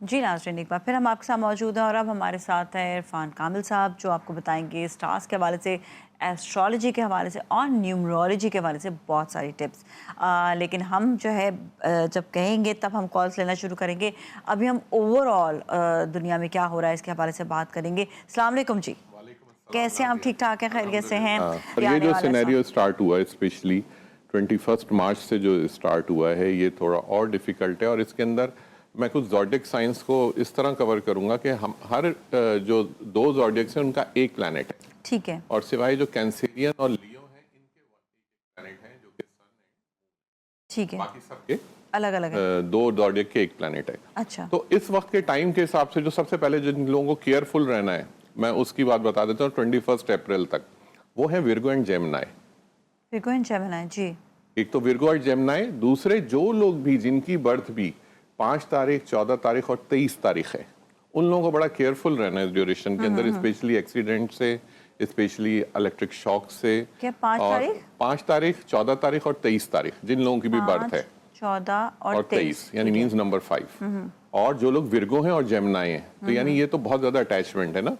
जी नाज़रीन, एक बार फिर हम आपके साथ मौजूद हैं और अब हमारे साथ हैं इरफान कामिल साहब, जो आपको बताएंगे स्टार्स के हवाले से, एस्ट्रोलॉजी के हवाले से और न्यूमरोलॉजी के हवाले से बहुत सारी टिप्स। लेकिन हम जो है जब कहेंगे तब हम कॉल्स लेना शुरू करेंगे। अभी हम ओवरऑल दुनिया में क्या हो रहा है इसके हवाले से बात करेंगे। अस्सलाम वालेकुम जी, कैसे आप? ठीक ठाक हैं, खैरियत से हैं? और ये जो सिनेरियो स्टार्ट हुआ है स्पेशली 21 मार्च से जो स्टार्ट हुआ है, ये थोड़ा और डिफिकल्ट है। और इसके अंदर मैं कुछ ज़ोडिएक साइंस को इस तरह कवर करूंगा कि हम हर जो दो ज़ोडिएक्स हैं उनका एक प्लैनेट है, ठीक है, और सिवाय जो कैंसेरियन और लियो हैं इनके एक प्लैनेट हैं जो कि सन है, ठीक है, बाकी सबके अलग अलग है। दो ज़ोडिएक के एक प्लैनेट है। अच्छा, तो इस वक्त के टाइम के हिसाब से जो सबसे पहले जिन लोगों को केयरफुल रहना है, मैं उसकी बात बता देता हूँ। 21 अप्रैल तक वो है Virgo and Gemini. Virgo and Gemini, जी। एक तो विर्गो और जेमिनी, दूसरे जो लोग भी जिनकी बर्थ भी 5 तारीख, 14 तारीख और 23 तारीख है, उन लोगों को बड़ा केयरफुल रहना है इस ड्यूरेशन के अंदर, स्पेशली एक्सीडेंट से, स्पेशली इलेक्ट्रिक शॉक से। क्या 5 तारीख? 5 तारीख, 14 तारीख और 23 तारीख, जिन लोगों की भी बर्थ है, 14 और 23, यानी मीन्स नंबर 5। और जो लोग विर्गो हैं और जेमिनी हैं, तो यानी ये तो बहुत ज्यादा अटैचमेंट है ना,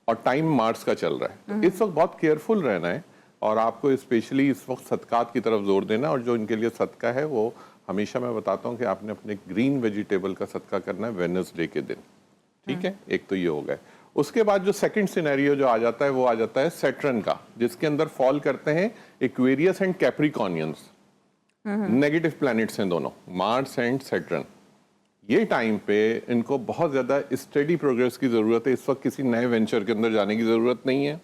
और टाइम मार्स का चल रहा है, तो इस वक्त बहुत केयरफुल रहना है। और आपको स्पेशली इस वक्त सदकात की तरफ जोर देना है। और जो इनके लिए सदका है वो हमेशा मैं बताता हूँ कि आपने अपने ग्रीन वेजिटेबल का सदका करना है वेडनेसडे के दिन, ठीक है। एक तो ये हो गया। उसके बाद जो सेकंड सिनेरियो जो आ जाता है वो आ जाता है सैटर्न का, जिसके अंदर फॉल करते हैं Aquarius and Capricornians. Negative planets हैं दोनों, मार्स एंड सैटर्न। ये टाइम पे इनको बहुत ज़्यादा स्टडी प्रोग्रेस की ज़रूरत है। इस वक्त किसी नए वेंचर के अंदर जाने की ज़रूरत नहीं है,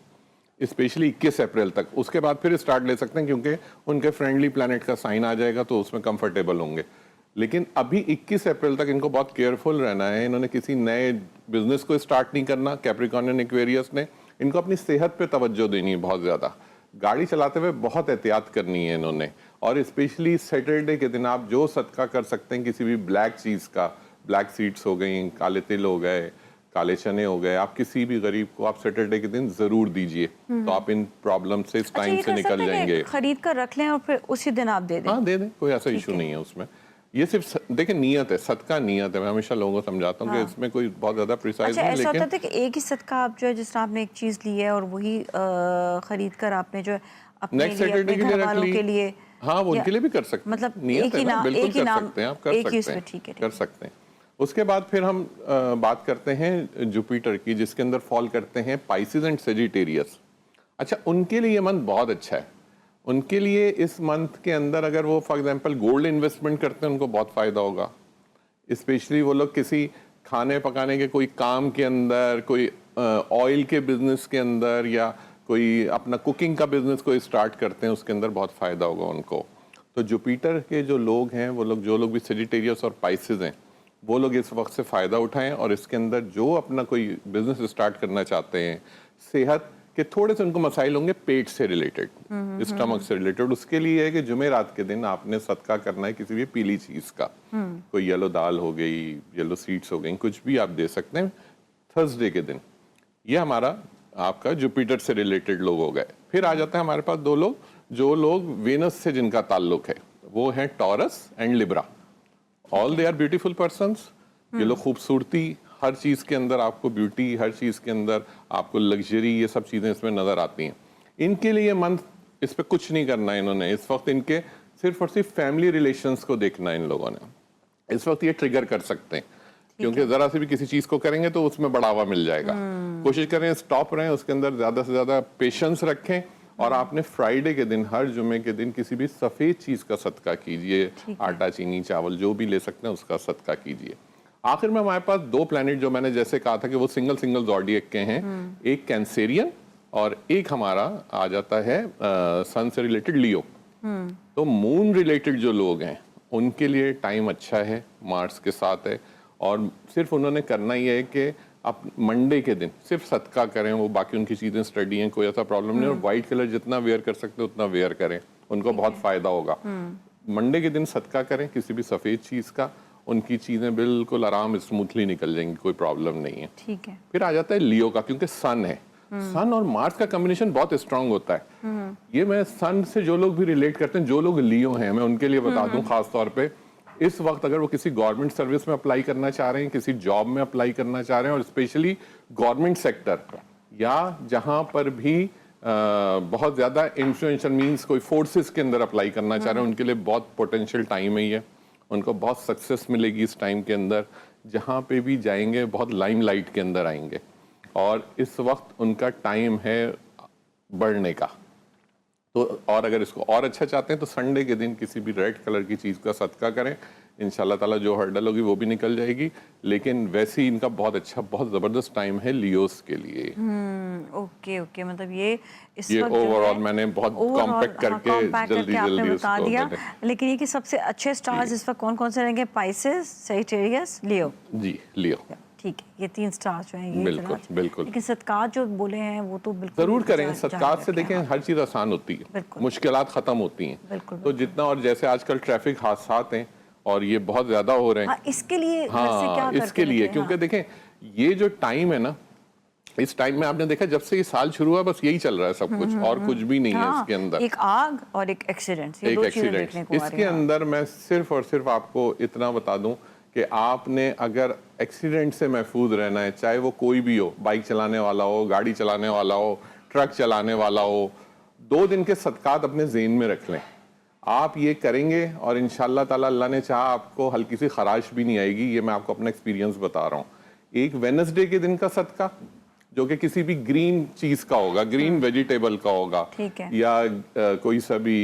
स्पेशली 21 अप्रैल तक। उसके बाद फिर स्टार्ट ले सकते हैं, क्योंकि उनके फ्रेंडली प्लैनेट का साइन आ जाएगा तो उसमें कंफर्टेबल होंगे। लेकिन अभी 21 अप्रैल तक इनको बहुत केयरफुल रहना है। इन्होंने किसी नए बिजनेस को स्टार्ट नहीं करना, कैप्रिकॉर्नियन एक्वेरियस ने। इनको अपनी सेहत पे तवज्जो देनी है बहुत ज़्यादा। गाड़ी चलाते हुए बहुत एहतियात करनी है इन्होंने। और स्पेशली सैटरडे के दिन आप जो सदका कर सकते हैं किसी भी ब्लैक चीज़ का, ब्लैक सीड्स हो गई, काले तिल हो गए, काले चने हो गए, आप किसी भी गरीब को आप सैटरडे के दिन ज़रूर दीजिए, तो आप इन प्रॉब्लम से इस टाइम से निकल जाएंगे। खरीद कर रख लें और फिर उसी दिन आप दे दें? हाँ, दे दें, कोई ऐसा इशू नहीं है उसमें। ये सिर्फ देखिए नियत है, सदका नियत है। मैं हमेशा लोगों को समझाता हूँ कि इसमें कोई बहुत ज़्यादा प्रिसाइज नहीं। ऐसा लेकिन होता है कि एक ही सदका आप जो है, जिस तरह आपने एक चीज़ ली है और वही खरीद कर आपने जो है अपने नेक्स्ट सैटरडे के लिए रख ली के लिए, हाँ, वो उनके लिए भी कर सकते हैं। मतलब नियत एक ही है ना, नाम, बिल्कुल एक ही कर नाम, सकते हैं, आप कर एक ही सकते हैं, ठीक है, कर सकते हैं। उसके बाद फिर हम बात करते हैं जुपिटर की, जिसके अंदर फॉल करते हैं पाइसेस एंड सेजिटेरियस। अच्छा, उनके लिए ये मंथ बहुत अच्छा है। उनके लिए इस मंथ के अंदर अगर वो फॉर एग्जांपल गोल्ड इन्वेस्टमेंट करते हैं, उनको बहुत फायदा होगा। स्पेशली वो लोग किसी खाने पकाने के कोई काम के अंदर, कोई ऑयल के बिजनेस के अंदर, या कोई अपना कुकिंग का बिजनेस कोई स्टार्ट करते हैं, उसके अंदर बहुत फायदा होगा उनको। तो जुपिटर के जो लोग हैं, वो लोग जो लोग भी सेजिटेरियस और पाइसेस हैं, वो लोग इस वक्त से फ़ायदा उठाएं। और इसके अंदर जो अपना कोई बिजनेस स्टार्ट करना चाहते हैं, सेहत के थोड़े से उनको मसाइल होंगे पेट से रिलेटेड, स्टमक से रिलेटेड, उसके लिए है कि जुमेरात के दिन आपने सदका करना है किसी भी पीली चीज़ का। कोई येलो दाल हो गई, येलो सीड्स हो गई, कुछ भी आप दे सकते हैं थर्सडे के दिन। ये हमारा आपका जुपिटर से रिलेटेड लोग हो गए। फिर आ जाता है हमारे पास दो लोग, जो लोग वेनस से जिनका ताल्लुक है, वो है Taurus and Libra. All they are beautiful persons. ये लोग खूबसूरती, हर चीज़ के अंदर आपको ब्यूटी, हर चीज़ के अंदर आपको लग्जरी, ये सब चीज़ें इसमें नज़र आती हैं। इनके लिए मंथ इस पर कुछ नहीं करना है इन्होंने। इस वक्त इनके सिर्फ और सिर्फ फैमिली रिलेशंस को देखना है इन लोगों ने। इस वक्त ये ट्रिगर कर सकते हैं, क्योंकि ज़रा से भी किसी चीज़ को करेंगे तो उसमें बढ़ावा मिल जाएगा। कोशिश करें स्टॉप रहें, उसके अंदर ज़्यादा से ज़्यादा पेशेंस रखें। और आपने फ्राइडे के दिन, हर जुमे के दिन किसी भी सफ़ेद चीज़ का सदका कीजिए, आटा, चीनी, चावल जो भी ले सकते हैं उसका सदका कीजिए। आखिर में हमारे पास दो प्लैनेट जो मैंने जैसे कहा था कि वो सिंगल सिंगल ज़ोडिएक के हैं, एक कैंसेरियन और एक हमारा आ जाता है सन से रिलेटेड लियो। तो मून रिलेटेड जो लोग हैं उनके लिए टाइम अच्छा है, मार्स के साथ है। और सिर्फ उन्होंने करना ही है कि आप मंडे के दिन सिर्फ सदका करें, वो बाकी उनकी चीज़ें स्टडी हैं, कोई ऐसा प्रॉब्लम नहीं। और वाइट कलर जितना वेयर कर सकते उतना वेयर करें, उनको बहुत फ़ायदा होगा। मंडे के दिन सदका करें किसी भी सफ़ेद चीज़ का, उनकी चीज़ें बिल्कुल आराम स्मूथली निकल जाएंगी, कोई प्रॉब्लम नहीं है। ठीक है। फिर आ जाता है लियो का, क्योंकि सन है। सन और मार्स का कॉम्बिनेशन बहुत स्ट्रांग होता है। ये मैं सन से जो लोग भी रिलेट करते हैं, जो लोग लियो हैं, मैं उनके लिए बता दूं खास तौर पे, इस वक्त अगर वो किसी गवर्नमेंट सर्विस में अप्लाई करना चाह रहे हैं, किसी जॉब में अप्लाई करना चाह रहे हैं, और स्पेशली गवर्नमेंट सेक्टर या जहां पर भी बहुत ज़्यादा इन्फ्लुएंशियल मींस कोई फोर्सेस के अंदर अप्लाई करना चाह रहे हैं, उनके लिए बहुत पोटेंशियल टाइम है ये। उनको बहुत सक्सेस मिलेगी इस टाइम के अंदर, जहाँ पे भी जाएंगे बहुत लाइमलाइट के अंदर आएंगे, और इस वक्त उनका टाइम है बढ़ने का। तो और अगर इसको और अच्छा चाहते हैं तो संडे के दिन किसी भी रेड कलर की चीज़ का सदका करें, इंशाल्लाह ताला जो हर्डल होगी वो भी निकल जाएगी। लेकिन वैसे ही इनका बहुत अच्छा, बहुत ज़बरदस्त टाइम है लियोस के लिए। ओके, मतलब ये इस ये वक्त जो ओवरऑल है, मैंने बहुत overall, कॉम्पैक्ट करके compact जल्दी आपने जल्दी बता उसको दिया। मैंने- लेकिन ये कि सबसे अच्छे स्टार्स इस वक्त कौन कौन से रहेंगे? पाइसेस, सैजिटेरियस, लियो। जी लियो ठीक है, ये 3 स्टार्स जो हैं ये बिल्कुल, इतना अच्छा। बिल्कुल। लेकिन सदकात जो बोले हैं वो तो बिल्कुल जरूर करें। जारी सदकात से रखें, देखें हाँ। हर चीज़ आसान होती है, बिल्कुल। मुश्किलात ख़त्म होती हैं। बिल्कुल, तो जितना, और जैसे आजकल ट्रैफिक हादसात हैं और ये बहुत ज़्यादा हो रहे हैं, हाँ, इसके लिए घर से क्या हाँ करके इसके लिए, निकलें? क्योंकि हाँ, देखें ये जो टाइम है ना, इस टाइम में आपने देखा जब से ये साल शुरू हुआ बस यही चल रहा है सब कुछ, और कुछ भी नहीं है हाँ, इसके अंदर। एक आग और एक एक्सीडेंट, ये एक दो चीजें देखने एक्सीडेंट को आ रही इसके हैं। हाँ। अंदर मैं सिर्फ और सिर्फ आपको इतना बता दूं कि आपने अगर एक्सीडेंट से महफूज रहना है, चाहे वो कोई भी हो, बाइक चलाने वाला हो, गाड़ी चलाने वाला हो, ट्रक चलाने वाला हो, 2 दिन के सदकात अपने ज़हन में रख लें। आप ये करेंगे और इंशाल्लाह ताला अल्लाह ने चाहा आपको हल्की सी खराश भी नहीं आएगी। ये मैं आपको अपना एक्सपीरियंस बता रहा हूँ। एक वेडनेसडे के दिन का सदका जो कि किसी भी ग्रीन चीज का होगा, ग्रीन वेजिटेबल का होगा, ठीक है। या कोई सा भी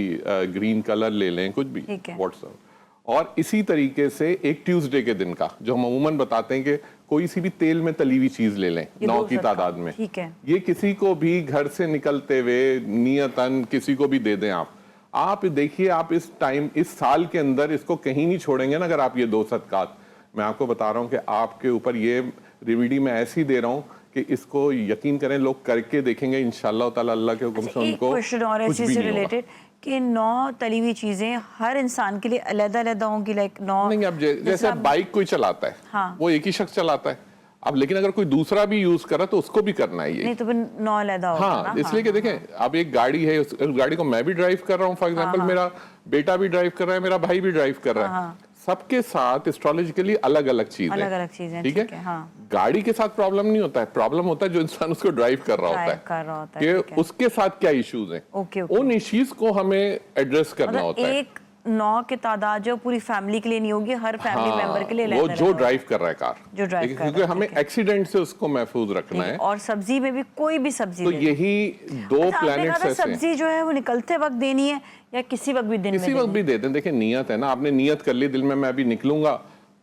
ग्रीन कलर ले लें, कुछ भी ठीक है। व्हाट्सएप। और इसी तरीके से एक ट्यूसडे के दिन का जो हम अमूमन बताते हैं कि कोई सी भी तेल में तली हुई चीज ले लें, ये 9 दो की सदका, तादाद में। ठीक है। ये किसी को भी घर से निकलते हुए नियतन किसी को भी दे दें आप देखिए, आप इस टाइम, इस साल के अंदर इसको कहीं नहीं छोड़ेंगे ना अगर आप ये 2 सदकात। मैं आपको बता रहा हूँ कि आपके ऊपर ये रेमेडी मैं ऐसी दे रहा हूँ कि इसको यकीन करें, लोग करके देखेंगे इंशाल्लाह ताला अल्लाह के हुक्म से एक उनको क्वेश्चन और कुछ ऐसे भी से नहीं होगा। रिलेटेड कि 9 तली हुई चीजें हर इंसान के लिए अलग-अलग होंगी, लाइक 9 नहीं, अब जैसे आप- बाइक कोई चलाता है, हाँ। वो एक ही शख्स चलाता है। अब लेकिन अगर कोई दूसरा भी यूज करा तो उसको भी करना है ये। नहीं तो फिर 9 अलग होगा हाँ, ना। इसलिए कि देखें अब एक गाड़ी है, उस गाड़ी को मैं भी ड्राइव कर रहा हूँ, फॉर एग्जांपल मेरा बेटा भी ड्राइव कर रहा है, मेरा भाई भी ड्राइव कर रहा है। सबके साथ एस्ट्रोलॉजिकली अलग अलग चीजें, अलग-अलग चीजें, ठीक ठीक है। है, हाँ। गाड़ी के साथ प्रॉब्लम नहीं होता है, प्रॉब्लम होता है जो इंसान उसको ड्राइव कर रहा ड्राइव होता कर रहा होता है है, कि ठीक है। उसके साथ क्या इश्यूज हैं, ओके, ओके। उन इश्यूज को हमें एड्रेस करना मतलब होता है। एक 9 की तादाद जो पूरी फैमिली के लिए नहीं होगी, हर फैमिली मेंबर के लिए वो अलग-अलग जो होगा। ड्राइव कर रहा है कार, जो ड्राइव ठीक है, कर रहा है, क्योंकि हमें ठीक है। एक्सीडेंट से उसको महफूज रखना है। और सब्जी में भी कोई भी सब्जी तो ले लो। यही 2 अच्छा, आपने कहा प्लैनेट्स था ऐसे हैं। सब्जी जो है वो निकलते वक्त देनी है या किसी वक्त भी दिन में किसी देनी वक्त भी दे दें। देखिए नियत है ना, आपने नियत कर ली दिल में मैं अभी निकलूंगा,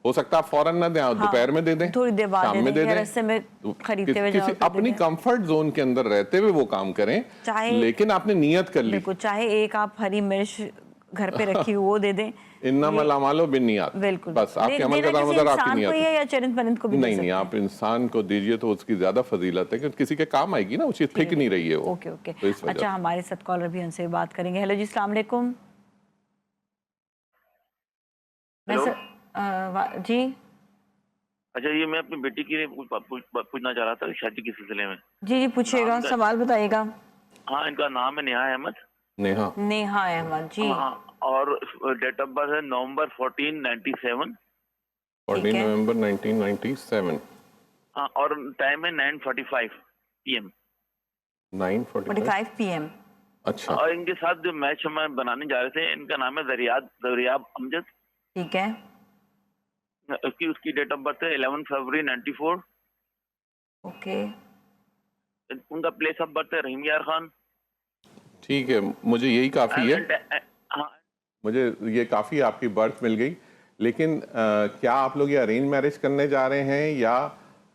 हो सकता है आप फौरन ना दें, आप दोपहर में दे दें, थोड़ी देर बाद शाम दे में दें, दे या दें, रास्ते में खरीदते हुए किसी जाओ तो दे अपनी दें। कंफर्ट जोन के अंदर रहते हुए वो काम करें, चाहे- लेकिन आपने नियत कर ली। बिल्कुल, चाहे एक आप हरी मिर्च घर पे रखी हुई वो दे दें। इन्नमल अमालु बिन्नियात, बिल्कुल, बस आपके अमल देना का किसी दारोमदार आपकी इंसान नियत को ही है। है या चरिंद परिंद को भी दे नहीं सकते नहीं, हैं? आप इंसान को दीजिए तो उसकी ज्यादा फजीलत है, क्योंकि किसी के काम आएगी ना, वो चीज फेंक नहीं रही है वो। Okay okay. तो इस वजह अच्छा, हमारे साथ कॉलर भी उनसे बात करेंगे। हेलो जी, अस्सलाम वालेकुम। हेलो। जी अच्छा, ये मैं अपनी बेटी के लिए पूछना चाह रहा था शादी के सिलसिले में। जी जी पूछिएगा, सवाल बताइएगा। हाँ, इनका नाम है नेहा अहमद। नेहा, नेहा अहमद जी। हाँ, और डेट ऑफ बर्थ है नवंबर 1497। 14 नवंबर 1997। हाँ, और टाइम है 9:45 PM। 9:45 PM। अच्छा, और इनके साथ जो मैच हम बनाने जा रहे थे, इनका नाम है दरियाब अमजद। ठीक है। उसकी डेट ऑफ बर्थ है 11 फरवरी 94। ओके। उनका प्लेस ऑफ बर्थ है रहीम यार खान। ठीक है, मुझे यही काफी है, हाँ, मुझे ये काफ़ी आपकी बर्थ मिल गई। लेकिन क्या आप लोग ये अरेंज मैरिज करने जा रहे हैं, या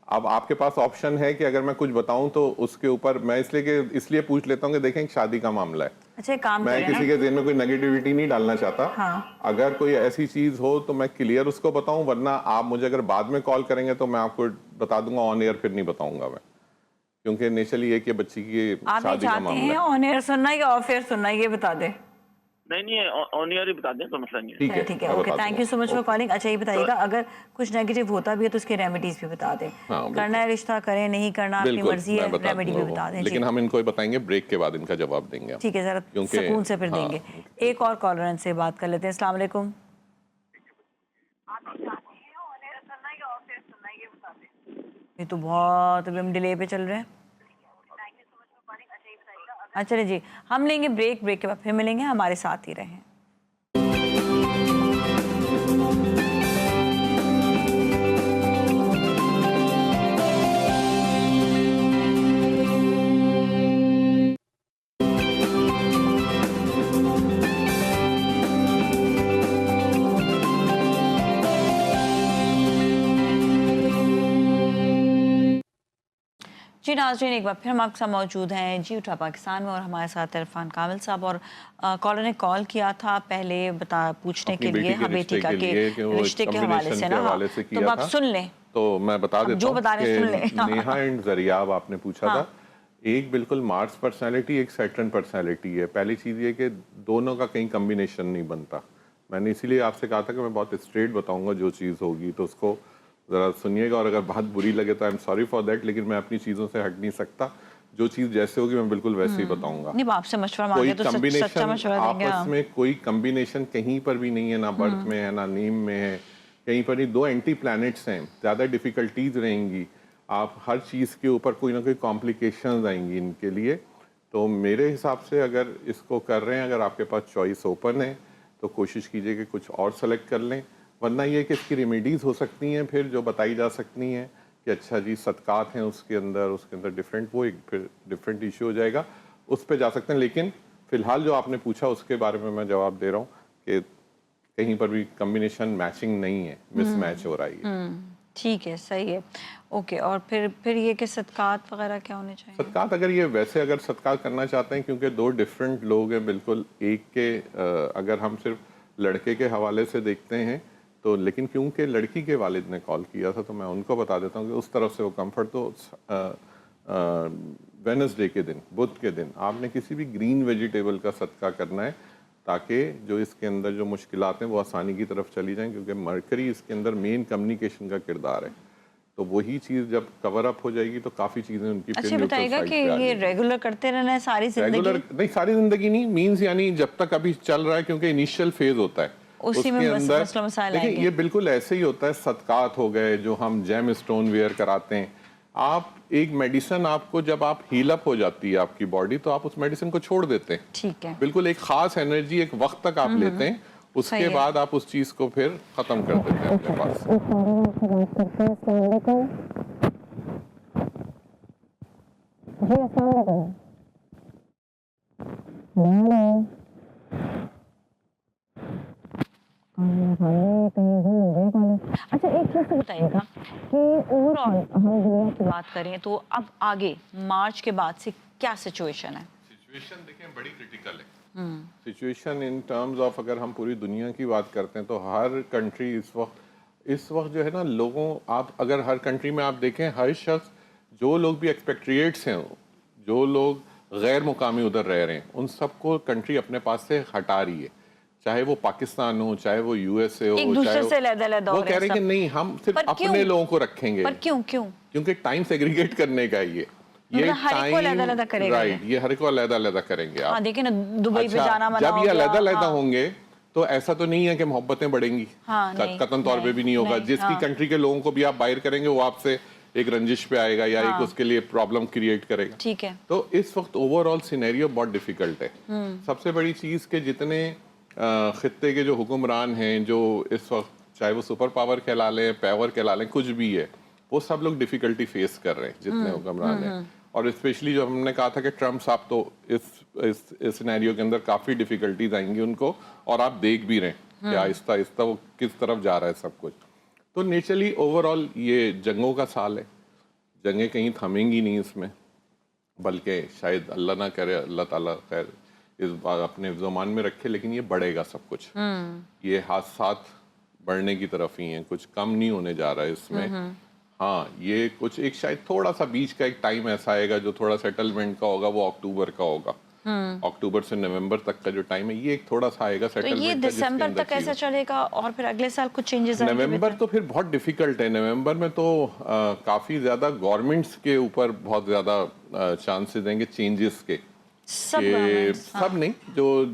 अब आपके पास ऑप्शन है कि अगर मैं कुछ बताऊं तो उसके ऊपर, मैं इसलिए पूछ लेता हूं कि देखें शादी का मामला है, अच्छा, एक काम मैं करें किसी ना। के ज़हन में कोई नेगेटिविटी नहीं डालना चाहता। हाँ। अगर कोई ऐसी चीज़ हो तो मैं क्लियर उसको बताऊं, वरना आप मुझे अगर बाद में कॉल करेंगे तो मैं आपको बता दूंगा ऑन एयर, फिर नहीं बताऊंगा मैं, क्योंकि नेचुरली ये कि बच्ची की आप ये शादी का चाहते मामला हैं है। ऑन एयर सुनना या ऑफ एयर सुनना, ये बता दें। नहीं, ऑन ईयर ही बता दें तो मसला नहीं है। ठीक है, ठीक है, मैं ओके, बता thank you so much for calling. अच्छा, ये बताइएगा, अगर कुछ नेगेटिव होता भी है तो उसके रेमेडीज भी बता दें। हाँ, बिल्कुल। करना है रिश्ता, करें, नहीं करना अपनी बिल्कुल, मर्जी मैं है, बता रेमेडी भी दूंगा बता वो। दें। लेकिन जी हम इनको बताएंगे ब्रेक के बाद, इनका जवाब देंगे हम। ठीक है, जरा क्योंकि- सुकून से फिर हाँ। देंगे। एक और कॉलर से बात कर लेते हैं। अस्सलाम वालेकुम। ये तो बहुत अभी हम डिले पे चल रहे हैं। अच्छा जी, हम लेंगे ब्रेक, ब्रेक के बाद फिर मिलेंगे, हमारे साथ ही रहें। जी नाज़रीन, एक बार फिर हम आपके साथ मौजूद हैं जी उठा पाकिस्तान में और हमारे साथ इरफान कामिल साहब। और कॉलर ने कॉल किया था पहले पूछने के लिए बेटी का के रिश्ते के हवाले से ना, तो आप सुन लें तो मैं बता देता जो बता रहे सुन लें। नेहा एंड जरियाब आपने पूछा था, एक बिल्कुल मार्स पर्सनालिटी, एक सैटर्न पर्सनालिटी है। पहली चीज़ ये कि दोनों का कहीं कम्बिनेशन नहीं बनता। मैंने इसीलिए आपसे कहा था कि मैं बहुत स्ट्रेट बताऊंगा जो चीज़ होगी, तो उसको ज़रा सुनिएगा और अगर बात बुरी लगे तो I am sorry for that, लेकिन मैं अपनी चीज़ों से हट नहीं सकता। जो चीज़ जैसे होगी मैं बिल्कुल वैसे ही बताऊंगा। नहीं, आपसे मशवरा कोई मांगे तो सच्चा मशवरा देंगे। आपस में कोई कम्बिनेशन कहीं पर भी नहीं है, ना बर्थ में है ना नीम में है, कहीं पर नहीं। दो एंटी प्लैनेट्स हैं, ज़्यादा डिफ़िकल्टीज रहेंगी, आप हर चीज़ के ऊपर कोई ना कोई कॉम्प्लिकेशंस आएंगी इनके लिए। तो मेरे हिसाब से अगर इसको कर रहे हैं, अगर आपके पास चॉइस ओपन है तो कोशिश कीजिए कि कुछ और सेलेक्ट कर लें, वरना ये कि इसकी रेमेडीज़ हो सकती हैं फिर जो बताई जा सकती हैं कि अच्छा जी सदकात हैं उसके अंदर डिफरेंट, वो एक फिर डिफरेंट इशू हो जाएगा, उस पर जा सकते हैं। लेकिन फ़िलहाल जो आपने पूछा उसके बारे में मैं जवाब दे रहा हूँ कि कहीं पर भी कम्बिनेशन मैचिंग नहीं है, मिसमैच हो रही है। ठीक है, सही है, ओके। और फिर ये कि सदकात वगैरह क्या होने चाहिए? सदकात अगर ये वैसे अगर सदकात करना चाहते हैं, क्योंकि दो डिफरेंट लोग हैं बिल्कुल, एक के अगर हम सिर्फ लड़के के हवाले से देखते हैं तो, लेकिन क्योंकि लड़की के वालिद ने कॉल किया था तो मैं उनको बता देता हूँ कि उस तरफ से वो कंफर्ट, तो वेडनेसडे के दिन, बुध के दिन आपने किसी भी ग्रीन वेजिटेबल का सदका करना है, ताकि जो इसके अंदर जो मुश्किलात हैं वो आसानी की तरफ चली जाएं, क्योंकि मरकरी इसके अंदर मेन कम्युनिकेशन का किरदार है। तो वही चीज़ जब कवर अप हो जाएगी तो काफ़ी चीज़ें उनकी अच्छा बताइएगा कि ये रेगुलर करते रहना है सारी जिंदगी? रेगुलर नहीं, सारी जिंदगी नहीं, मीन्स यानी जब तक अभी चल रहा है, क्योंकि इनिशियल फेज होता है उसी में मसला मसाइल देखिए आएंगे। ये बिल्कुल ऐसे ही होता है। सदकात हो गए जो हम जेम स्टोन वेयर कराते हैं, आप एक मेडिसिन आपको जब आप हील अप हो जाती है आपकी बॉडी तो आप उस मेडिसिन को छोड़ देते हैं, ठीक है, बिल्कुल एक खास एनर्जी एक वक्त तक आप लेते हैं, उसके बाद आप उस चीज को फिर खत्म कर देते हैं अपने पास। अच्छा एक चीज़ तो बताइएगा कि ओवरऑल हम दुनिया की बात करें तो अब आगे मार्च के बाद से क्या सिचुएशन है? सिचुएशन देखें बड़ी क्रिटिकल है। सिचुएशन इन टर्म्स ऑफ अगर हम पूरी दुनिया की बात करते हैं तो हर कंट्री इस वक्त जो है ना, लोगों, आप अगर हर कंट्री में आप देखें, हर शख्स, जो लोग भी एक्सपेक्ट्रिएट्स हैं, जो लोग गैर मुकामी उधर रह रहे हैं, उन सबको कंट्री अपने पास से हटा रही है, चाहे वो पाकिस्तान हो, चाहे वो यूएसए हो, चाहे वो कह रहे हैं कि नहीं हम सिर्फ अपने लोगों को रखेंगे। पर क्यों? क्योंकि टाइम सेग्रीगेट करने का ये हर को अलग-अलग करेंगे, राइट, ये हर को अलग-अलग करेंगे आप। हाँ, देखिए ना दुबई पे जाना मना जब हो ये गया, अलग-अलग हाँ। होंगे तो ऐसा तो नहीं है कि मोहब्बतें बढ़ेंगी, हाँ, कतन तौर पे भी नहीं होगा। जिसकी कंट्री के लोगों को भी आप बाहर करेंगे वो आपसे एक रंजिश पे आएगा या एक उसके लिए प्रॉब्लम क्रिएट करेगा। ठीक है, तो इस वक्त ओवरऑल सिनेरियो बहुत डिफिकल्ट है। सबसे बड़ी चीज के जितने खित्ते के जो हुक्मरान हैं, जो इस वक्त चाहे वो सुपर पावर कहला लें, पावर कहला लें, कुछ भी है, वो सब लोग डिफिकल्टी फेस कर रहे हैं जितने हुक्मरान हैं। और स्पेशली जो हमने कहा था कि ट्रम्प साहब तो इस सिनेरियो के अंदर काफ़ी डिफिकल्टीज आएंगी उनको, और आप देख भी रहे हैं कि आहिस्ता आहिस्ता वो किस तरफ जा रहा है सब कुछ। तो नेचुरली ओवरऑल ये जंगों का साल है, जंगें कहीं थमेंगी नहीं इसमें, बल्कि शायद अल्लाह ना करे, अल्लाह ताला खैर इस बार अपने ज़मान में रखे, लेकिन ये बढ़ेगा सब कुछ। ये हादसात बढ़ने की तरफ ही हैं, कुछ कम नहीं होने जा रहा है इसमें। हाँ, ये कुछ एक शायद थोड़ा सा बीच का एक टाइम ऐसा आएगा जो थोड़ा सेटलमेंट का होगा, वो अक्टूबर का होगा। अक्टूबर से नवंबर तक का जो टाइम है ये एक थोड़ा सा आएगा सेटलमेंट। तो ये दिसंबर तक ऐसा चलेगा और फिर अगले साल कुछ चेंजेस आएंगे? नवंबर तो फिर बहुत डिफिकल्ट है। नवंबर में तो काफ़ी ज़्यादा गवर्नमेंट्स के ऊपर बहुत ज़्यादा चांसेस देंगे चेंजेस के, सब कि गवर्नमेंट्स, हाँ। सब नहीं,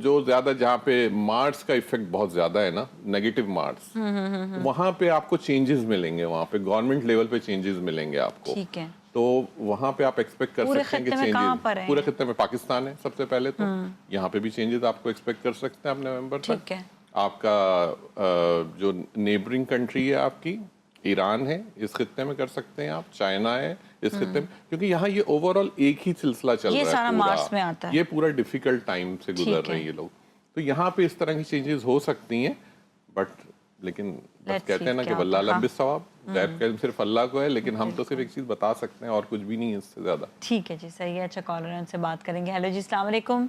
जो ज्यादा जहाँ पे मार्स का इफेक्ट बहुत ज्यादा है ना, नेगेटिव मार्स, वहां पे आपको चेंजेस मिलेंगे, वहां पे गवर्नमेंट लेवल पे चेंजेस मिलेंगे आपको। ठीक है। तो वहां पे आप एक्सपेक्ट कर पूरे सकते हैं कि खित्ते में कहाँ पर चेंजेस है पूरे ये? खित्ते में पाकिस्तान है सबसे पहले, तो यहाँ पे भी चेंजेस आपको एक्सपेक्ट कर सकते हैं आप नवंबर तक। ठीक है। आपका जो नेबरिंग कंट्री है आपकी, ईरान है, इस खित्ते में कर सकते हैं आप, चाइना है इस खित्ते में, क्योंकि यहाँ ये ओवरऑल एक ही सिलसिला चल ये रहा है सारा पूरा, मार्च में आता है। ये पूरा डिफिकल्ट टाइम से गुजर ठीक रहे है। हैं ये लोग, तो यहाँ पे इस तरह की चेंजेस हो सकती हैं, बट लेकिन बस Let's कहते see हैं ना कि क्या वल्लाह होता है। लंबे सवाब, गैब का इल्म सिर्फ अल्लाह को है, लेकिन हम तो सिर्फ एक चीज बता सकते हैं और कुछ भी नहीं है इससे ज्यादा। ठीक है जी, सही है। अच्छा, कॉलर है, उनसे बात करेंगे। हेलो जी, अस्सलाम वालेकुम।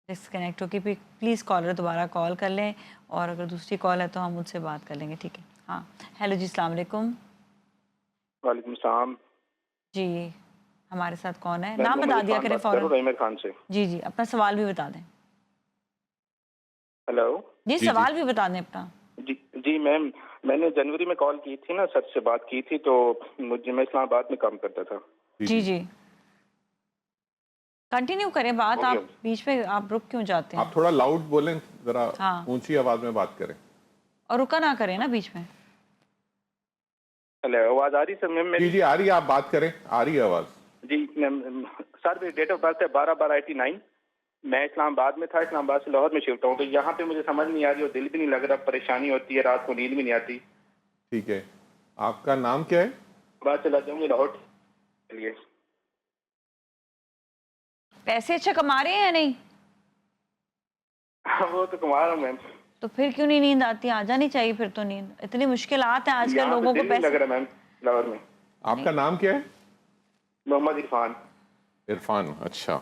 डिस्कनेक्ट होगी, प्लीज़ कॉलर दोबारा कॉल कर लें, और अगर दूसरी कॉल है तो हम उनसे बात कर लेंगे, ठीक है। हाँ, हेलो जी, अस्सलाम वालेकुम। वालेकुम सलाम। जी, हमारे साथ कौन है? मैं नाम बता मोहम्मद दिया इरफान करें बात कर रहा हूँ फ़ौरन। रहीमर खान से। जी जी, अपना सवाल भी बता दें। हेलो। जी, जी, सवाल भी बता दें अपना। जी मैम, मैंने जनवरी में कॉल की थी ना, सर से बात की थी, तो मैं इस्लामाबाद में काम करता था। जी जी, कंटिन्यू करें बात। हो गया। आप बीच में आप रुक क्यों जाते हैं? आप थोड़ा लाउड बोलें, जरा हाँ। ऊंची आवाज में बात करें। और रुका ना करें ना बीच में। हेलो, आवाज आ रही सर मैम जी मेरी? जी आ रही है, आप बात करें, आ रही है आवाज। जी मैम, सर मेरी डेट ऑफ बर्थ है 12/12/89। मैं इस्लामाबाद में था, इस्लामाबाद से लाहौर में शिफ्ट हूँ, तो यहाँ पे मुझे समझ नहीं आ रही और दिल भी नहीं लग रहा, परेशानी होती है, रात को नींद भी नहीं आती। ठीक है, आपका नाम क्या है? बात चला जाऊंगी लाहौर के लिए। पैसे अच्छे कमा रहे हैं या नहीं? वो तो कमा रहा हूँ मैम। तो फिर क्यों नहीं नींद आती? आ जानी चाहिए फिर तो नींद। इतनी मुश्किलात हैं आजकल यहाँ पे लोगों को दिल नहीं लग पैसे। रहा मैम लाहौर में। आपका नाम क्या है? मोहम्मद इरफान। इरफान, अच्छा,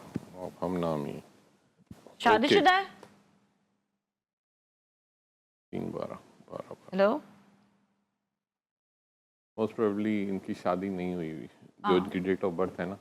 हम नाम ही शादीशुदा है? 3/12/12। हेलो। मोस्ट प्रोबेबली इनकी शादी नहीं हुई हुई, जो इनकी डेट ऑफ बर्थ है ना,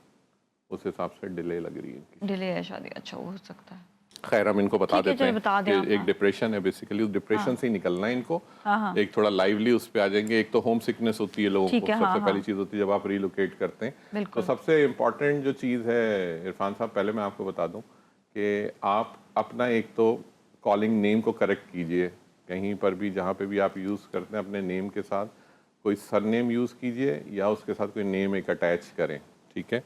उस हिसाब से डिले लग रही है इनकी। डिले है शादी, अच्छा वो हो सकता है। खैर हम इनको बता ठीक है, देते चलिए हैं बता दें आप, कि एक हाँ। डिप्रेशन है बेसिकली, उस डिप्रेशन से ही निकलना है इनको। हाँ। एक थोड़ा लाइवली उस पे आ जाएंगे। एक तो होम सिकनेस होती है लोगों ठीक को, है, सबसे हाँ, पहली हाँ। चीज़ होती है जब आप रिलोकेट करते हैं। तो बिल्कुल। सबसे इम्पॉर्टेंट जो चीज़ है इरफान साहब, पहले मैं आपको बता दूं कि आप अपना एक तो कॉलिंग नेम को करेक्ट कीजिए, कहीं पर भी जहाँ पे भी आप यूज़ करते हैं अपने नेम के साथ कोई सरनेम यूज़ कीजिए या उसके साथ कोई नेम एक अटैच करें, ठीक है।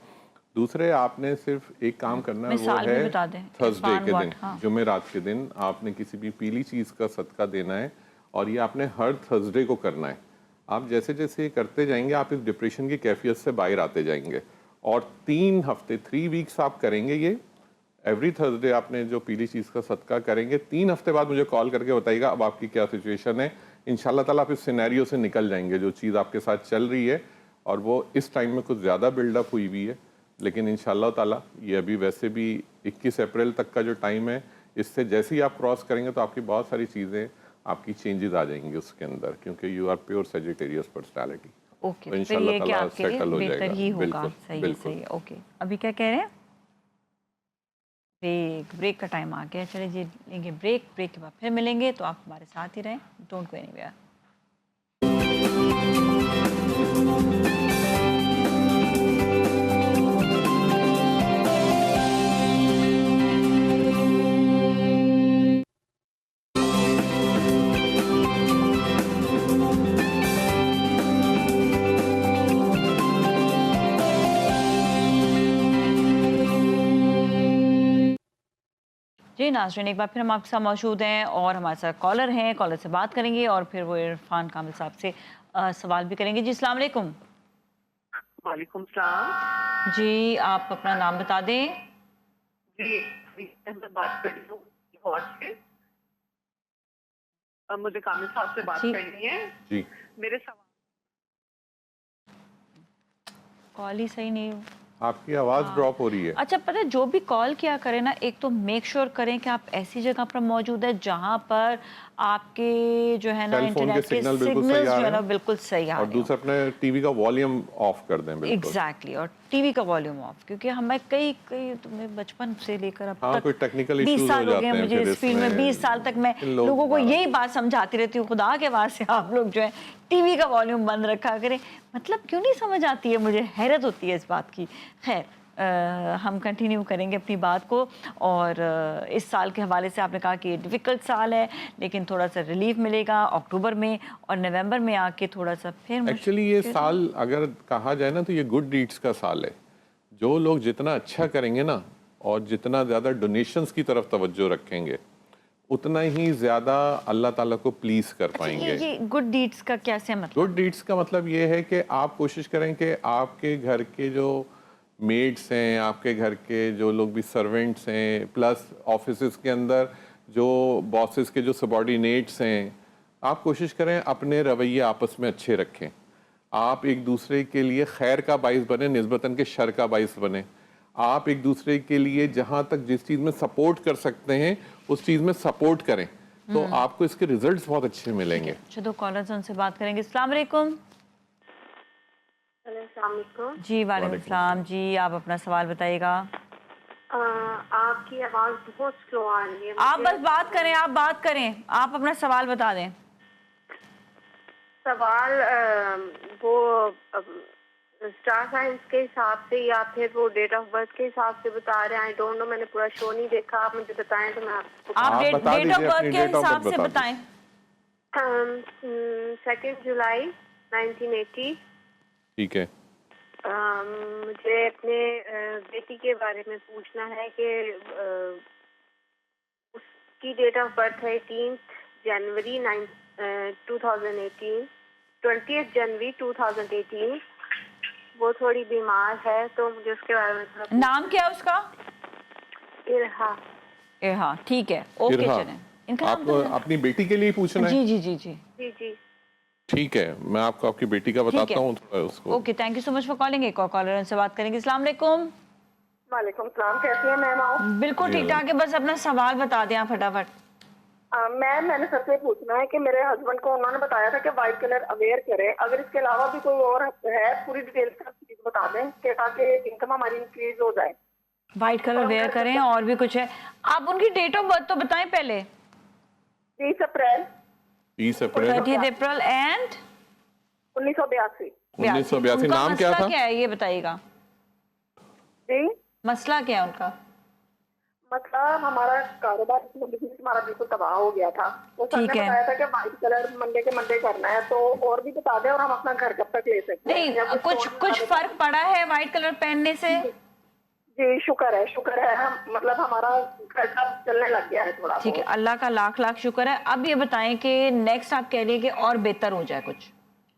दूसरे, आपने सिर्फ एक काम करना है, वो मिसाल भी है बता दें। थर्सडे इरफान के what? दिन, हाँ। जुमेरात के दिन आपने किसी भी पीली चीज़ का सदका देना है, और ये आपने हर थर्सडे को करना है। आप जैसे जैसे ये करते जाएंगे आप इस डिप्रेशन की कैफियत से बाहर आते जाएंगे, और 3 हफ्ते 3 वीक्स आप करेंगे ये। एवरी थर्सडे आपने जो पीली चीज़ का सदका करेंगे, 3 हफ्ते बाद मुझे कॉल करके बताइएगा अब आपकी क्या सिचुएशन है। इंशाल्लाह ताला आप इस सिनेरियो से निकल जाएंगे, जो चीज़ आपके साथ चल रही है और वो इस टाइम में कुछ ज़्यादा बिल्डअप हुई हुई है, लेकिन इंशाल्लाह ताला ये अभी वैसे भी 21 अप्रैल तक का जो टाइम है, इससे जैसे ही आप क्रॉस करेंगे तो आपकी बहुत सारी चीज़ें आपकी चेंजेस आ जाएंगी उसके अंदर, क्योंकि you are pure Sagittarius personality. Okay, तो फिर इंशाल्लाह ये कि ताला आपके लिए सेटल हो बेहतर जाएगा। ही होगा। बिल्कुल, सही है, बिल्कुल। सही है। ओके, अभी क्या कह रहे हैं? ब्रेक का टाइम आ गया। चलिए जी, लेंगे ब्रेक के बाद फिर मिलेंगे, तो आप हमारे साथ ही रहें, डोंट गो एनीवेयर। जी नाज़रीन, एक बार फिर हम आपके साथ मौजूद हैं और हमारे साथ कॉलर हैं, कॉलर से बात करेंगे और फिर वो इरफान कामिल साहब से सवाल भी करेंगे। जी अस्सलाम वालेकुम। वालेकुम सलाम। जी, आप अपना नाम बता दें। जी, मैं बात कर रही हूँ लाहौर से। अब मुझे कामिल साहब से बात जी। करनी है। जी, मेरे सवाल कॉल ही सही नहीं। आपकी आवाज़ ड्रॉप हो रही है। अच्छा, पता है, जो भी कॉल किया करें ना, एक तो मेक श्योर करें कि आप ऐसी जगह पर मौजूद है जहां पर आपके जो है ना सेल फोन के इंटरनेट के सिग्नल बिल्कुल सही सिग्नल्स आ जो है रहे ना हैं। बिल्कुल सही आ और रहे हो। दूसरा, अपने टीवी का वॉल्यूम ऑफ कर दें बिल्कुल। एग्जैक्टली, और टीवी का वॉल्यूम ऑफ, क्योंकि हमें कई तुमने बचपन से लेकर अब हाँ, तक कोई टेक्निकल 20 इश्यूज साल हो हो गए जाते हैं मुझे फिर इस फील्ड में। इसमें। 20 साल तक मैं इन लोग लोगों को बारह- यही बात समझाती रहती हूँ, खुदा के वास्ते आप लोग जो है टीवी का वॉल्यूम बंद रखा करें। मतलब क्यों नहीं समझ आती है मुझे, हैरत होती है इस बात की। खैर, ہم کنٹینیو کریں گے اپنی بات کو. اور اس سال کے حوالے سے آپ نے کہا کہ یہ ڈیفیکلٹ سال ہے لیکن تھوڑا سا ریلیف ملے گا اکتوبر میں اور نومبر میں آ کے تھوڑا سا پھر ایکچولی یہ سال اگر کہا جائے نا تو یہ گڈ ڈیڈس کا سال ہے. جو لوگ جتنا اچھا کریں گے نا اور جتنا زیادہ ڈونیشنز کی طرف توجہ رکھیں گے اتنا ہی زیادہ اللہ تعالیٰ کو پلیز کر پائیں گے. یہ گڈ ڈیڈس کا کیسے مطلب؟ گڈ ڈیڈس کا مطلب یہ ہے کہ آپ کوشش کریں کہ آپ کے گھر کے جو میڈس ہیں, آپ کے گھر کے جو لوگ بھی سرونٹس ہیں, پلس آفیسز کے اندر جو باسز کے جو سبارڈینیٹس ہیں, آپ کوشش کریں اپنے رویے آپس میں اچھے رکھیں. آپ ایک دوسرے کے لیے خیر کا باعث بنیں نسبتاً کہ شر کا باعث بنیں. آپ ایک دوسرے کے لیے جہاں تک جس چیز میں سپورٹ کر سکتے ہیں اس چیز میں سپورٹ کریں تو آپ کو اس کے ریزلٹس بہت اچھے ملیں گے. دو کالرز ان سے بات کریں گے. السلام علیکم. السلام علیکم. جی وعلیکم السلام. جی آپ اپنا سوال بتائیے گا. آپ کی آواز بہت سلو آ رہی ہے. آپ بس بات کریں, آپ بات کریں, آپ اپنا سوال بتا دیں. سوال وہ اسٹار سائنس کے حساب سے یا پھر وہ ڈیٹ آف برتھ کے حساب سے بتا رہے ہیں. آئی ڈونٹ نو, میں نے پورا شو نہیں دیکھا. آپ مجھے بتائیں تو میں آپ کو آپ ڈیٹ بتا آف دیجیے برتھ اپنی کے date of حساب birth سے بتا بتائیں. 2 جولائی 1980. ٹھیک ہے. مجھے اپنے بیٹی کے بارے میں پوچھنا ہے کہ اس کی ڈیٹ آف برتھ ہے 18 جنوری 2018. 20 جنوری 2018. وہ تھوڑی بیمار ہے تو مجھے اس کے بارے میں تھوڑا. نام کیا ہے اس کا؟ ارہا. ارہا. ٹھیک ہے, اوکے. ارہا, چلیں ان کا آپ اپنی بیٹی کے لیے پوچھنا ہے؟ جی جی جی جی جی جی ٹھیک ہے, میں آپ کو آپ کی بیٹی کا بتاتا ہوں تھوڑا اس کو. Okay, thank you so much for calling. ایک اور کالر سے بات کریں گے. السلام علیکم. وعلیکم السلام. کیسی ہیں میم آپ؟ بالکل ٹھیک ٹھاک ہے, بس اپنا سوال بتا دیں آپ فٹافٹ. میم میں نے سب سے پوچھنا ہے کہ میرے ہسبینڈ کو انہوں نے بتایا تھا کہ وائٹ کلر اویئر کرے. اگر اس کے علاوہ بھی کوئی اور ہے پوری ڈیٹیل سے چیز بتا دیں کہ تاکہ انکم ہماری انکریز ہو جائے. وائٹ کلر ویئر کریں. اور بھی کچھ ہے؟ آپ ان کی ڈیٹ آف برتھ تو بتائیں پہلے. 30 اپریل 30 اپریل 30 اپریل اینڈ 1982. 1982. نام کیا تھا؟ کیا ہے یہ بتائیے گا. جی مسئلہ کیا ہے ان کا؟ مطلب ہمارا کاروبار بزنس ہمارا بالکل تباہ ہو گیا تھا. تو سر نے بتایا تھا کہ وائٹ کلر منڈے کے منڈے کرنا ہے, تو اور بھی بتا دیں اور ہم اپنا گھر کب تک لے سکتے ہیں. نہیں, کچھ فرق پڑا ہے وائٹ کلر پہننے سے؟ جی شکر ہے. مطلب ہمارا گھر کا چلنے لگ گیا ہے تھوڑا. ٹھیک ہے, اللہ کا لاکھ لاکھ شکر ہے. اب یہ بتائیں کہ نیکسٹ آپ کہہ رہے کہ اور بہتر ہو جائے کچھ.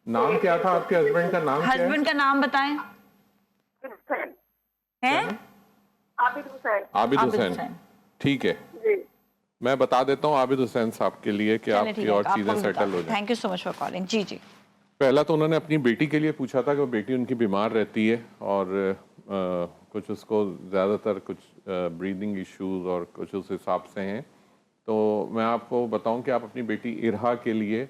نام کیا تھا آپ کے ہسبینڈ کا؟ نام کیا ہے؟ ہسبینڈ کا نام بتائیں. عابد حسین. ٹھیک ہے, میں بتا دیتا ہوں عابد حسین صاحب کے لیے کہ آپ کی اور چیزیں سیٹل ہو جائیں. Thank you so much for calling. جی جی. پہلا تو انہوں نے اپنی بیٹی کے لیے پوچھا تھا کہ وہ بیٹی ان کی بیمار رہتی ہے اور کچھ اس کو زیادہ تر کچھ بریدنگ ایشوز اور کچھ اس حساب سے ہیں. تو میں آپ کو بتاؤں کہ آپ اپنی بیٹی ارہا کے لیے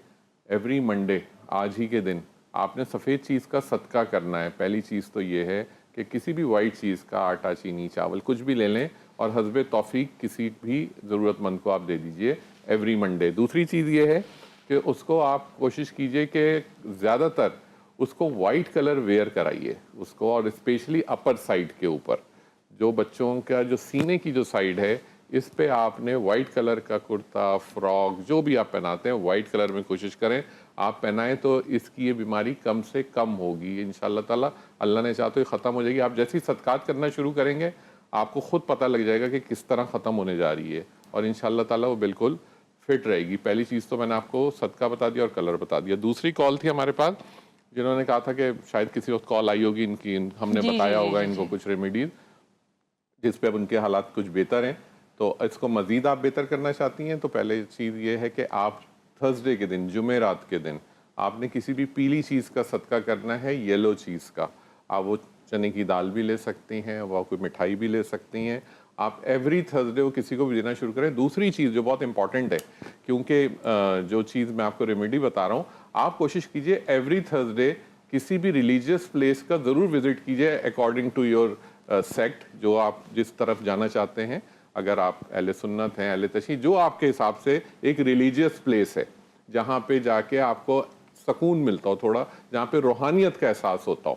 ایوری منڈے آج ہی کے دن آپ نے سفید چیز کا صدقہ کرنا ہے. پہلی چیز تو یہ ہے کہ کسی بھی وائٹ چیز کا, آٹا, چینی, چاول کچھ بھی لے لیں اور حسب توفیق کسی بھی ضرورت مند کو آپ دے دیجئے ایوری منڈے. دوسری چیز یہ ہے کہ اس کو آپ کوشش کیجئے کہ زیادہ تر اس کو وائٹ کلر ویئر کرائیے اس کو, اور اسپیشلی اپر سائڈ کے اوپر جو بچوں کا جو سینے کی جو سائڈ ہے اس پہ آپ نے وائٹ کلر کا کرتا, فراک, جو بھی آپ پہناتے ہیں وائٹ کلر میں کوشش کریں آپ پہنائیں تو اس کی یہ بیماری کم سے کم ہوگی انشاءاللہ تعالیٰ. اللہ نے چاہا تو یہ ختم ہو جائے گی. آپ جیسے ہی صدقات کرنا شروع کریں گے آپ کو خود پتہ لگ جائے گا کہ کس طرح ختم ہونے جا رہی ہے اور انشاءاللہ تعالیٰ وہ بالکل فٹ رہے گی. پہلی چیز تو میں نے آپ کو صدقہ بتا دیا اور کلر بتا دیا. دوسری کال تھی ہمارے پاس جنہوں نے کہا تھا کہ شاید کسی وقت کال آئی ہوگی ان کی, ہم نے بتایا ہوگا ان کو کچھ ریمیڈیز جس پہ اب ان کے حالات کچھ بہتر ہیں. تو اس کو مزید آپ بہتر کرنا چاہتی ہیں تو پہلے چیز یہ ہے کہ آپ تھرسڈے کے دن, جمعرات کے دن آپ نے کسی بھی پیلی چیز کا صدقہ کرنا ہے, یلو چیز کا. آپ وہ چنے کی دال بھی لے سکتی ہیں, وہ کوئی مٹھائی بھی لے سکتی ہیں. آپ ایوری تھرسڈے وہ کسی کو بھی دینا شروع کریں. دوسری چیز جو بہت امپورٹنٹ ہے, کیونکہ جو چیز میں آپ کو ریمیڈی بتا رہا ہوں, آپ کوشش کیجئے ایوری تھرسڈے کسی بھی ریلیجیس پلیس کا ضرور وزٹ کیجئے اکارڈنگ ٹو یور سیکٹ, جو آپ جس طرف جانا چاہتے ہیں. اگر آپ اہل سنت ہیں, اہل تشیع, جو آپ کے حساب سے ایک ریلیجیس پلیس ہے جہاں پہ جا کے آپ کو سکون ملتا ہو, تھوڑا جہاں پہ روحانیت کا احساس ہوتا ہو,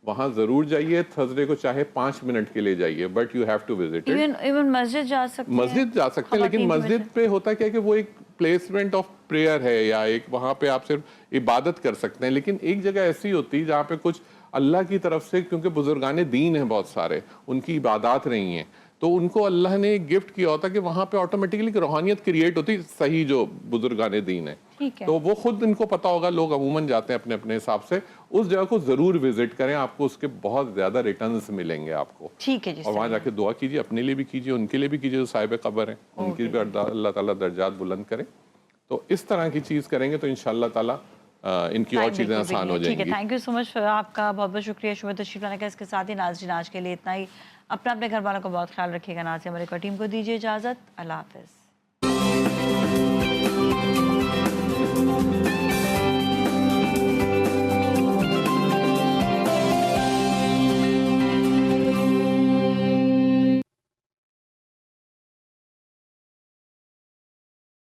वहाँ ज़रूर जाइए, थर्सडे को चाहे 5 मिनट के लिए जाइए, but you have to visit it. Even मस्जिद जा सकते हैं, मस्जिद जा सकते हैं, लेकिन ख़वातीन की मस्जिद पे होता क्या है कि वो एक प्लेसमेंट ऑफ प्रेयर है, या एक वहाँ पे आप सिर्फ इबादत कर सकते हैं। लेकिन एक जगह ऐसी होती है जहाँ पे कुछ अल्लाह की तरफ से, क्योंकि बुजुर्गान दीन हैं बहुत सारे, उनकी इबादत रही हैं, तो उनको अल्लाह ने एक गिफ्ट किया होता है कि वहाँ पे ऑटोमेटिकली रूहानियत क्रिएट होती, सही जो बुजुर्गान दीन है। ठीक है। तो वो खुद इनको पता होगा, लोग अमूमन जाते हैं अपने अपने हिसाब से। उस जगह को जरूर विजिट करें, आपको उसके बहुत ज्यादा रिटर्न्स मिलेंगे आपको। ठीक है जी, और वहाँ जाके दुआ कीजिए, अपने लिए भी कीजिए, उनके लिए भी कीजिए जो साहिब कब्र हैं, उनकी भी अल्लाह ताला दर्जात बुलंद करें। तो इस तरह की चीज़ करेंगे तो इंशाअल्लाह ताला इनकी और चीज़ें आसान हो ठीक है, जाएंगी। थैंक यू सो मच, आपका बहुत बहुत शुक्रिया शुभ तशरीफ लाने का। इसके साथ ही नाज़रीन आज के लिए इतना ही। अपना अपने घर वालों का बहुत ख्याल रखिएगा। नाज़रीन हमारे टीम को दीजिए इजाज़त। अल्लाह हाफ़िज़।